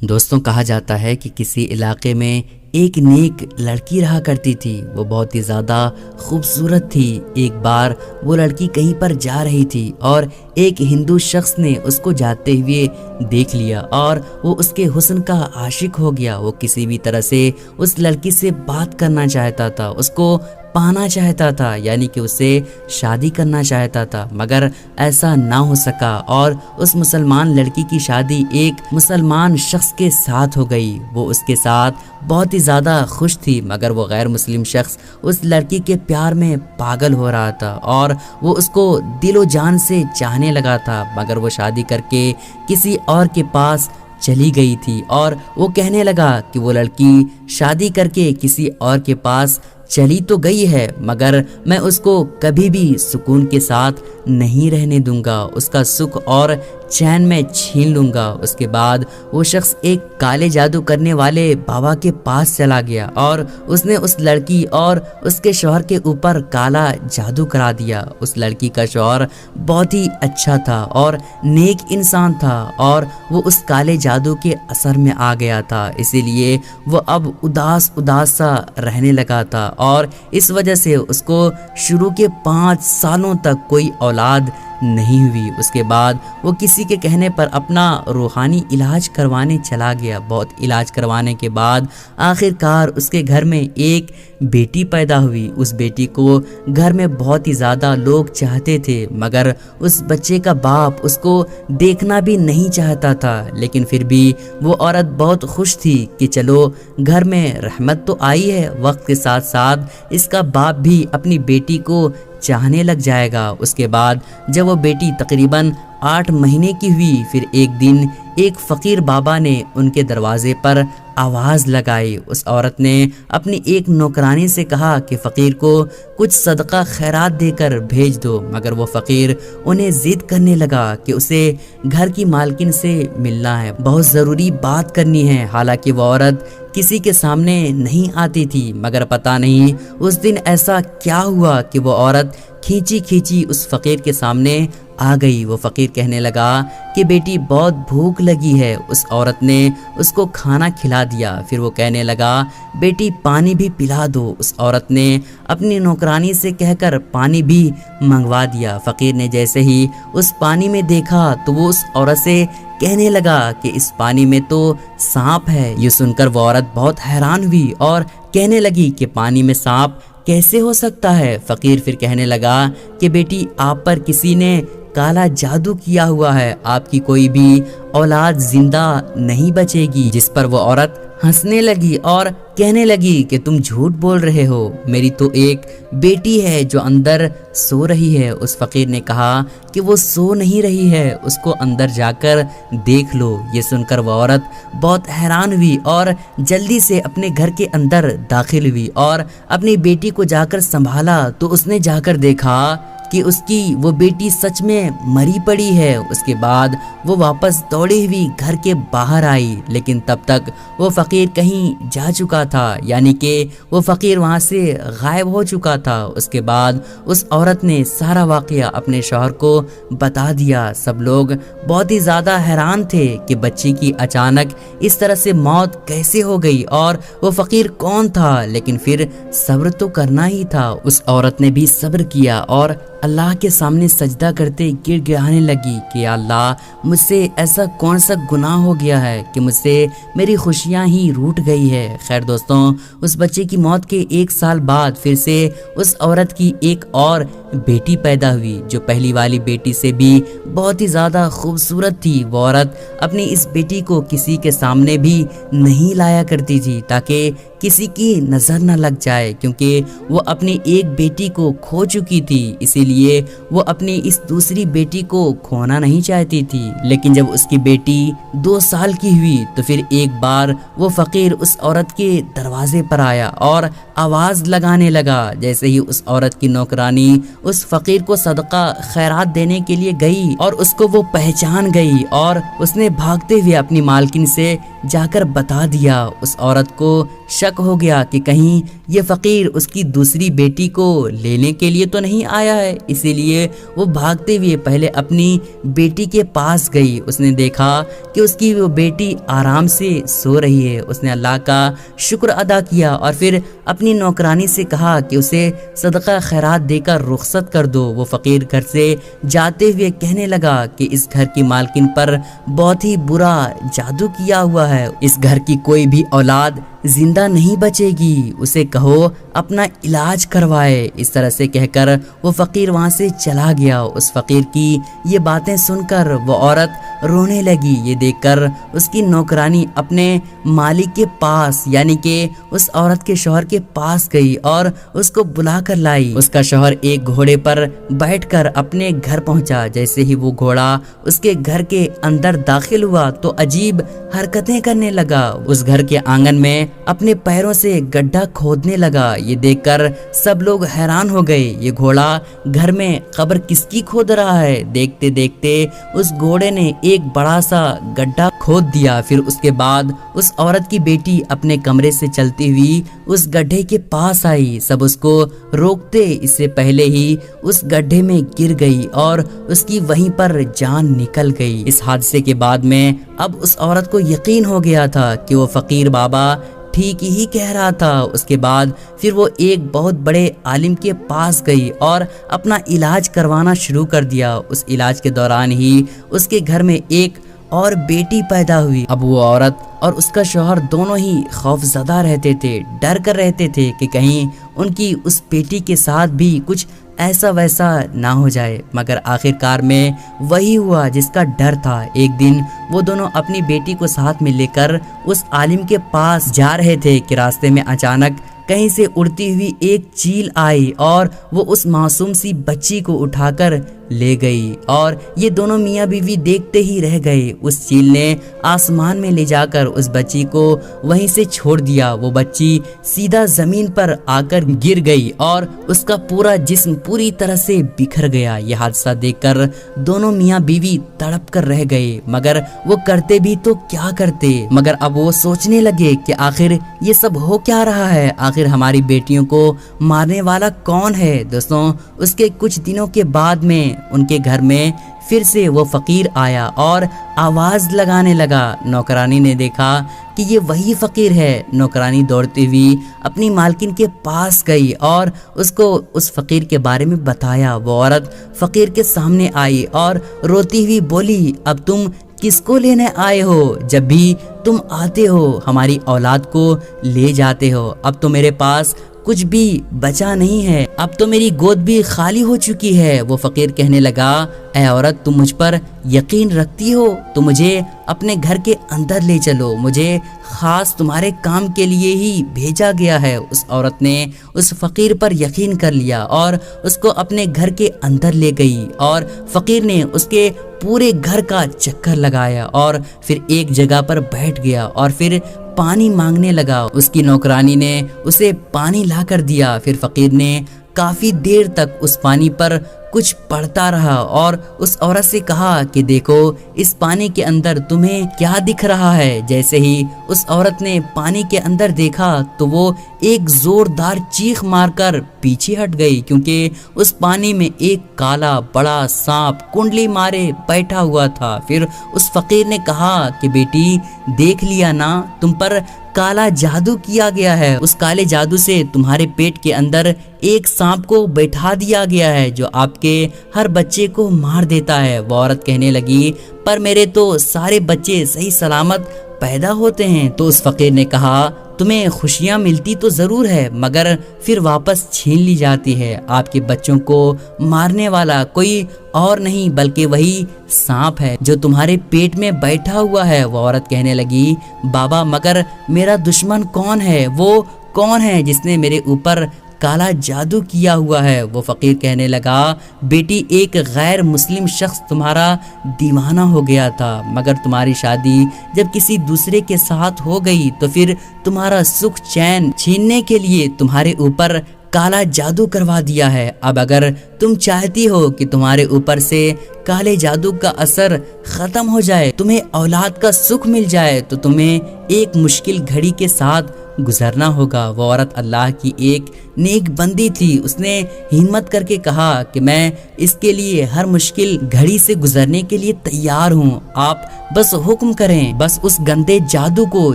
دوستوں، کہا جاتا ہے کہ کسی علاقے میں ایک نیک لڑکی رہا کرتی تھی۔ وہ بہت ہی زیادہ خوبصورت تھی۔ ایک بار وہ لڑکی کہیں پر جا رہی تھی اور ایک ہندو شخص نے اس کو جاتے ہوئے دیکھ لیا اور وہ اس کے حسن کا عاشق ہو گیا۔ وہ کسی بھی طرح سے اس لڑکی سے بات کرنا چاہتا تھا، اس کو پانا چاہتا تھا، یعنی کہ اسے شادی کرنا چاہتا تھا، مگر ایسا نہ ہو سکا اور اس مسلمان لڑکی کی شادی ایک مسلمان شخص کے ساتھ ہو گئی۔ وہ اس کے ساتھ بہت ہی زیادہ خوش تھی، مگر وہ غیر مسلم شخص اس لڑکی کے پیار میں پاگل ہو رہا تھا اور وہ اس کو دل و جان سے چاہنے لگا تھا، مگر وہ شادی کر کے کسی اور کے پاس چلی گئی تھی اور وہ کہنے لگا کہ وہ لڑکی شادی کر کے کسی اور کے پاس چلی تو گئی ہے، مگر میں اس کو کبھی بھی سکون کے ساتھ نہیں رہنے دوں گا، اس کا سکھ اور چین میں چھین لوں گا۔ اس کے بعد وہ شخص ایک کالے جادو کرنے والے بابا کے پاس چلا گیا اور اس نے اس لڑکی اور اس کے شوہر کے اوپر کالا جادو کرا دیا۔ اس لڑکی کا شوہر بہت ہی اچھا تھا اور نیک انسان تھا اور وہ اس کالے جادو کے اثر میں آ گیا تھا، اسی لیے وہ اب اداس سا رہنے لگا تھا اور اس وجہ سے اس کو شروع کے 5 سالوں تک کوئی اولاد نہیں ہوئی۔ اس کے بعد وہ کسی کے کہنے پر اپنا روحانی علاج کروانے چلا گیا۔ بہت علاج کروانے کے بعد آخر کار اس کے گھر میں ایک بیٹی پیدا ہوئی۔ اس بیٹی کو گھر میں بہت ہی زیادہ لوگ چاہتے تھے، مگر اس بچے کا باپ اس کو دیکھنا بھی نہیں چاہتا تھا، لیکن پھر بھی وہ عورت بہت خوش تھی کہ چلو گھر میں رحمت تو آئی ہے، وقت کے ساتھ ساتھ اس کا باپ بھی اپنی بیٹی کو چاہنے لگ جائے گا۔ اس کے بعد جب وہ بیٹی تقریباً 8 مہینے کی ہوئی، پھر ایک دن ایک فقیر بابا نے ان کے دروازے پر آواز لگائی۔ اس عورت نے اپنی ایک نوکرانی سے کہا کہ فقیر کو کچھ صدقہ خیرات دے کر بھیج دو، مگر وہ فقیر انہیں ضد کرنے لگا کہ اسے گھر کی مالکن سے ملنا ہے، بہت ضروری بات کرنی ہے۔ حالانکہ وہ عورت کسی کے سامنے نہیں آتی تھی، مگر پتہ نہیں اس دن ایسا کیا ہوا کہ وہ عورت کھینچی اس فقیر کے سامنے آ گئی۔ وہ فقیر کہنے لگا کہ بیٹی بہت بھوک لگی ہے۔ اس عورت نے اس کو کھانا کھلا دیا، پھر وہ کہنے لگا بیٹی پانی بھی پلا دو۔ اس عورت نے اپنی نوکرانی سے کہہ کر پانی بھی منگوا دیا۔ فقیر نے جیسے ہی اس پانی میں دیکھا تو وہ اس عورت سے کہنے لگا کہ اس پانی میں تو سانپ ہے۔ یہ سن کر وہ عورت بہت حیران ہوئی اور کہنے لگی کہ پانی میں سانپ کیسے ہو سکتا ہے؟ فقیر پھر کہنے لگا کہ بیٹی آپ پر کسی نے کالا جادو کیا ہوا ہے، آپ کی کوئی بھی اولاد زندہ نہیں بچے گی۔ جس پر وہ عورت ہنسنے لگی اور کہنے لگی کہ تم جھوٹ بول رہے ہو، میری تو ایک بیٹی ہے جو اندر سو رہی ہے۔ اس فقیر نے کہا کہ وہ سو نہیں رہی ہے، اس کو اندر جا کر دیکھ لو۔ یہ سن کر وہ عورت بہت حیران ہوئی اور جلدی سے اپنے گھر کے اندر داخل ہوئی اور اپنی بیٹی کو جا کر سنبھالا تو اس نے جا کر دیکھا کہ اس کی وہ بیٹی سچ میں مری پڑی ہے۔ اس کے بعد وہ واپس دوڑی ہوئی گھر کے باہر آئی، لیکن تب تک وہ فقیر کہیں جا چکا تھا، یعنی کہ وہ فقیر وہاں سے غائب ہو چکا تھا۔ اس کے بعد اس عورت نے سارا واقعہ اپنے شوہر کو بتا دیا۔ سب لوگ بہت ہی زیادہ حیران تھے کہ بچی کی اچانک اس طرح سے موت کیسے ہو گئی اور وہ فقیر کون تھا، لیکن پھر صبر تو کرنا ہی تھا۔ اس عورت نے بھی صبر کیا اور اللہ کے سامنے سجدہ کرتے گر گڑانے لگی کہ یا اللہ مجھ سے ایسا کون سا گناہ ہو گیا ہے کہ مجھ سے میری خوشیاں ہی روٹ گئی ہے۔ خیر دوستوں، اس بچے کی موت کے 1 سال بعد پھر سے اس عورت کی ایک اور بیٹی پیدا ہوئی جو پہلی والی بیٹی سے بھی بہت ہی زیادہ خوبصورت تھی۔ وہ عورت اپنی اس بیٹی کو کسی کے سامنے بھی نہیں لایا کرتی تھی تاکہ کسی کی نظر نہ لگ جائے، کیونکہ وہ اپنی ایک بیٹی کو کھو چکی تھی، اسی لیے وہ اپنی اس دوسری بیٹی کو کھونا نہیں چاہتی تھی۔ لیکن جب اس کی بیٹی 2 سال کی ہوئی تو پھر ایک بار وہ فقیر اس عورت کے دروازے پر آیا اور آواز لگانے لگا۔ جیسے ہی اس عورت کی نوکرانی اس فقیر کو صدقہ خیرات دینے کے لیے گئی اور اس کو وہ پہچان گئی اور اس نے بھاگتے ہوئے اپنی مالکن سے جا کر بتا دیا۔ اس عورت کو شک ہو گیا کہ کہیں یہ فقیر اس کی دوسری بیٹی کو لینے کے لیے تو نہیں آیا ہے۔ اسی لیے وہ بھاگتے ہوئے پہلے اپنی بیٹی کے پاس گئی۔ اس نے دیکھا کہ اس کی وہ بیٹی آرام سے سو رہی ہے۔ اس نے اللہ کا شکر ادا کیا اور پھر اپنی نوکرانی سے کہا کہ اسے صدقہ خیرات دے کر رخصت کر دو۔ وہ فقیر گھر سے جاتے ہوئے کہنے لگا کہ اس گھر کی مالکن پر بہت ہی برا جادو کیا ہوا ہے، اس گھر کی کوئی بھی اولاد زندہ نہیں بچے گی، اسے کہو اپنا علاج کروائے۔ اس طرح سے کہہ کر وہ فقیر وہاں سے چلا گیا۔ اس فقیر کی یہ باتیں سن کر وہ عورت رونے لگی۔ یہ دیکھ کر اس کی نوکرانی اپنے مالک کے پاس یعنی کہ اس عورت کے شوہر کے پاس گئی اور اس کو بلا کر لائی۔ اس کا شوہر ایک گھوڑے پر بیٹھ کر اپنے گھر پہنچا۔ جیسے ہی وہ گھوڑا اس کے گھر کے اندر داخل ہوا تو عجیب حرکتیں کرنے لگا۔ اس گھر کے آنگن میں اپنے پیروں سے گڈھا کھودنے لگا۔ یہ دیکھ کر سب لوگ حیران ہو گئے، یہ گھوڑا گھر میں قبر کس کی کھود رہا ہے؟ دیکھتے دیکھتے اس گھوڑے نے ایک بڑا سا گڈھا کھود دیا۔ پھر اس کے بعد اس عورت کی بیٹی اپنے کمرے سے چلتی ہوئی اس گڈھے کے پاس آئی۔ سب اس کو روکتے اس سے پہلے ہی اس گڈھے میں گر گئی اور اس کی وہیں پر جان نکل گئی۔ اس حادثے کے بعد میں اب اس عورت کو یقین ہو گیا تھا کہ وہ فقیر بابا ٹھیک ہی کہہ رہا تھا۔ اس کے بعد پھر وہ ایک بہت بڑے عالم کے پاس گئی اور اپنا علاج کروانا شروع کر دیا۔ اس علاج کے دوران ہی اس کے گھر میں ایک اور بیٹی پیدا ہوئی۔ اب وہ عورت اور اس کا شوہر دونوں ہی خوف زدہ رہتے تھے، ڈر کر رہتے تھے کہ کہیں ان کی اس بیٹی کے ساتھ بھی کچھ ایسا ویسا نہ ہو جائے، مگر آخر کار میں وہی ہوا جس کا ڈر تھا۔ ایک دن وہ دونوں اپنی بیٹی کو ساتھ میں لے کر اس عالم کے پاس جا رہے تھے کہ راستے میں اچانک کہیں سے اڑتی ہوئی ایک چیل آئی اور وہ اس معصوم سی بچی کو اٹھا کر لے گئی اور یہ دونوں میاں بیوی دیکھتے ہی رہ گئے۔ اس چیل نے آسمان میں لے جا کر اس بچی کو وہیں سے چھوڑ دیا۔ وہ بچی سیدھا زمین پر آ کر گر گئی اور اس کا پورا جسم پوری طرح سے بکھر گیا۔ یہ حادثہ دیکھ کر دونوں میاں بیوی تڑپ کر رہ گئے، مگر وہ کرتے بھی تو کیا کرتے؟ مگر اب وہ سوچنے لگے کہ آخر یہ سب ہو کیا رہا ہے؟ آخر ہماری بیٹیوں کو مارنے والا کون ہے؟ دوستوں، اس کے کچھ دنوں کے بعد میں ان کے گھر میں پھر سے وہ فقیر آیا اور آواز لگانے لگا۔ نوکرانی نے دیکھا کہ یہ وہی فقیر ہے۔ نوکرانی دوڑتی ہوئی اپنی مالکن کے پاس گئی اور اس کو اس فقیر کے بارے میں بتایا۔ وہ عورت فقیر کے سامنے آئی اور روتی ہوئی بولی، اب تم کس کو لینے آئے ہو؟ جب بھی تم آتے ہو ہماری اولاد کو لے جاتے ہو، اب تو میرے پاس کچھ بھی بچا نہیں ہے، اب تو میری گود بھی خالی ہو چکی ہے۔ وہ فقیر کہنے لگا، اے عورت، تم مجھ پر یقین رکھتی ہو تو مجھے اپنے گھر کے اندر لے چلو، مجھے خاص تمہارے کام کے لیے ہی بھیجا گیا ہے۔ اس عورت نے اس فقیر پر یقین کر لیا اور اس کو اپنے گھر کے اندر لے گئی اور فقیر نے اس کے پورے گھر کا چکر لگایا اور پھر ایک جگہ پر بیٹھ گیا اور پھر پانی مانگنے لگا۔ اس کی نوکرانی نے اسے پانی لا کر دیا۔ پھر فقیر نے کافی دیر تک اس پانی پر کچھ پڑھتا رہا اور اس عورت سے کہا کہ دیکھو اس پانی کے اندر تمہیں کیا دکھ رہا ہے؟ جیسے ہی اس عورت نے پانی کے اندر دیکھا تو وہ ایک زوردار چیخ مار کر پیچھے ہٹ گئی، کیونکہ اس پانی میں ایک کالا بڑا سانپ کنڈلی مارے بیٹھا ہوا تھا۔ پھر اس فقیر نے کہا کہ بیٹی، دیکھ لیا نا، تم پر کالا جادو کیا گیا ہے، اس کالے جادو سے تمہارے پیٹ کے اندر ایک سانپ کو بیٹھا دیا گیا ہے جو آپ کے ہر بچے کو مار دیتا ہے۔ وہ عورت کہنے لگی، پر میرے تو سارے بچے صحیح سلامت پیدا ہوتے ہیں۔ تو اس فقیر نے کہا، تمہیں خوشیاں ملتی تو ضرور ہے، مگر پھر واپس چھین لی جاتی ہے۔ آپ کے بچوں کو مارنے والا کوئی اور نہیں بلکہ وہی سانپ ہے جو تمہارے پیٹ میں بیٹھا ہوا ہے۔ وہ عورت کہنے لگی، بابا، مگر میرا دشمن کون ہے؟ وہ کون ہے جس نے میرے اوپر کالا جادو کیا ہوا ہے؟ وہ فقیر کہنے لگا، بیٹی، ایک غیر مسلم شخص تمہارا دیوانہ ہو گیا تھا، مگر تمہاری شادی جب کسی دوسرے کے ساتھ ہو گئی تو پھر تمہارا سکھ چین چھیننے کے لیے تمہارے اوپر کالا جادو کروا دیا ہے۔ اب اگر تم چاہتی ہو کہ تمہارے اوپر سے کالے جادو کا اثر ختم ہو جائے، تمہیں اولاد کا سکھ مل جائے، تو تمہیں ایک مشکل گھڑی کے ساتھ گزرنا ہوگا۔ وہ عورت اللہ کی ایک نیک بندی تھی، اس نے ہمت کر کے کہا کہ میں اس کے لیے ہر مشکل گھڑی سے گزرنے کے لیے تیار ہوں، آپ بس حکم کریں، بس اس گندے جادو کو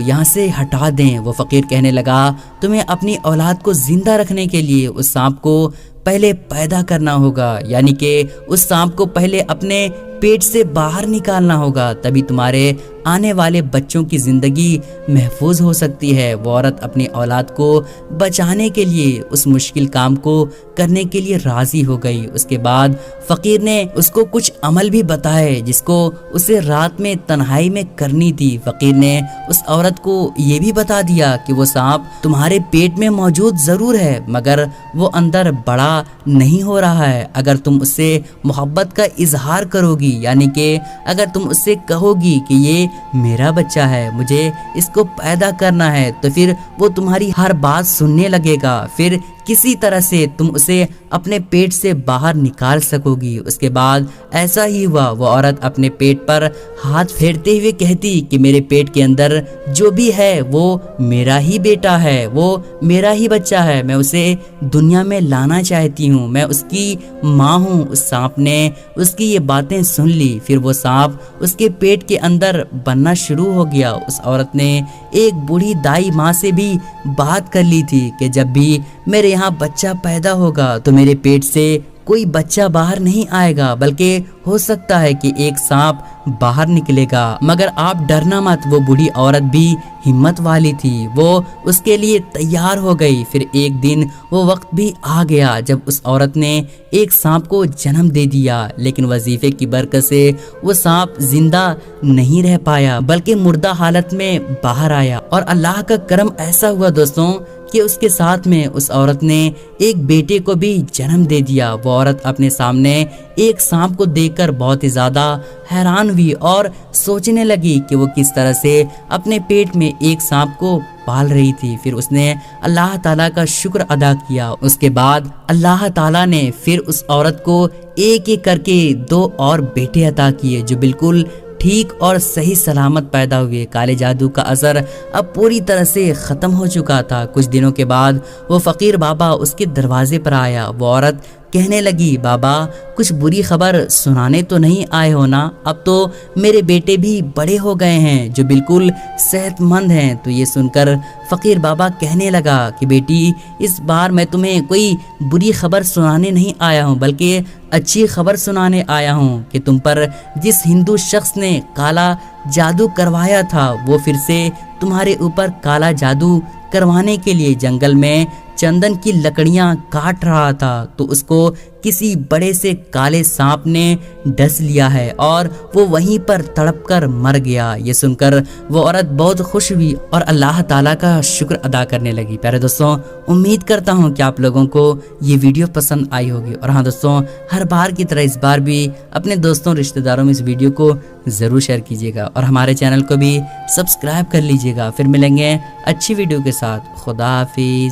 یہاں سے ہٹا دیں۔ وہ فقیر کہنے لگا تمہیں اپنی اولاد کو زندہ رکھنے کے لیے اس سانپ کو پہلے پیدا کرنا ہوگا، یعنی کہ اس سانپ کو پہلے اپنے پیٹ سے باہر نکالنا ہوگا، تبھی تمہارے آنے والے بچوں کی زندگی محفوظ ہو سکتی ہے۔ وہ عورت اپنی اولاد کو بچانے کے لیے اس مشکل کام کو کرنے کے لیے راضی ہو گئی۔ اس کے بعد فقیر نے اس کو کچھ عمل بھی بتائے جس کو اسے رات میں تنہائی میں کرنی تھی۔ فقیر نے اس عورت کو یہ بھی بتا دیا کہ وہ سانپ تمہارے پیٹ میں موجود ضرور ہے مگر وہ اندر بڑا نہیں ہو رہا ہے۔ اگر تم اس سے محبت کا اظہار کرو گی، یعنی کہ اگر تم اس سے کہو گی کہ یہ میرا بچہ ہے، مجھے اس کو پیدا کرنا ہے، تو پھر وہ تمہاری ہر بات سننے لگے گا، پھر کسی طرح سے تم اسے اپنے پیٹ سے باہر نکال سکو گی۔ اس کے بعد ایسا ہی ہوا۔ وہ عورت اپنے پیٹ پر ہاتھ پھیرتے ہوئے کہتی کہ میرے پیٹ کے اندر جو بھی ہے وہ میرا ہی بیٹا ہے، وہ میرا ہی بچہ ہے، میں اسے دنیا میں لانا چاہتی ہوں، میں اس کی ماں ہوں۔ اس سانپ نے اس کی یہ باتیں سن لی، پھر وہ سانپ اس کے پیٹ کے اندر بننا شروع ہو گیا۔ اس عورت نے ایک بوڑھی دائی ماں سے بھی بات کر لی تھی کہ جب بھی میرے یہاں بچہ پیدا ہوگا تو میرے پیٹ سے کوئی بچہ باہر نہیں آئے گا، بلکہ ہو سکتا ہے کہ ایک سانپ باہر نکلے گا، مگر آپ ڈرنا مت۔ وہ بوڑھی عورت بھی ہمت والی تھی، وہ اس کے لیے تیار ہو گئی۔ پھر ایک دن وہ وقت بھی آ گیا جب اس عورت نے ایک سانپ کو جنم دے دیا، لیکن وظیفے کی برکت سے وہ سانپ زندہ نہیں رہ پایا بلکہ مردہ حالت میں باہر آیا، اور اللہ کا کرم ایسا ہوا دوستوں کہ اس کے ساتھ میں اس عورت نے ایک بیٹے کو بھی جنم دے دیا۔ وہ عورت اپنے سامنے ایک سانپ کو دیکھ کر بہت ہی زیادہ حیران ہوئی اور سوچنے لگی کہ وہ کس طرح سے اپنے پیٹ میں ایک سانپ کو پال رہی تھی۔ پھر اس نے اللہ تعالیٰ کا شکر ادا کیا۔ اس کے بعد اللہ تعالیٰ نے پھر اس عورت کو ایک ایک کر کے 2 اور بیٹے عطا کیے جو بالکل ٹھیک اور صحیح سلامت پیدا ہوئے۔ کالے جادو کا اثر اب پوری طرح سے ختم ہو چکا تھا۔ کچھ دنوں کے بعد وہ فقیر بابا اس کے دروازے پر آیا۔ وہ عورت کہنے لگی بابا کچھ بری خبر سنانے تو نہیں آئے ہو نا؟ اب تو میرے بیٹے بھی بڑے ہو گئے ہیں جو بالکل صحت مند ہیں۔ تو یہ سن کر فقیر بابا کہنے لگا کہ بیٹی اس بار میں تمہیں کوئی بری خبر سنانے نہیں آیا ہوں بلکہ اچھی خبر سنانے آیا ہوں کہ تم پر جس ہندو شخص نے کالا جادو کروایا تھا وہ پھر سے تمہارے اوپر کالا جادو کروانے کے لیے جنگل میں چندن کی لکڑیاں کاٹ رہا تھا، تو اس کو کسی بڑے سے کالے سانپ نے ڈس لیا ہے اور وہ وہیں پر تڑپ کر مر گیا۔ یہ سن کر وہ عورت بہت خوش ہوئی اور اللہ تعالیٰ کا شکر ادا کرنے لگی۔ پیارے دوستوں، امید کرتا ہوں کہ آپ لوگوں کو یہ ویڈیو پسند آئی ہوگی، اور ہاں دوستوں، ہر بار کی طرح اس بار بھی اپنے دوستوں رشتہ داروں میں اس ویڈیو کو ضرور شیئر کیجیے گا اور ہمارے چینل کو بھی سبسکرائب کر لیجیے گا۔ پھر ملیں گے اچھی ویڈیو کے ساتھ۔ خدا حافظ۔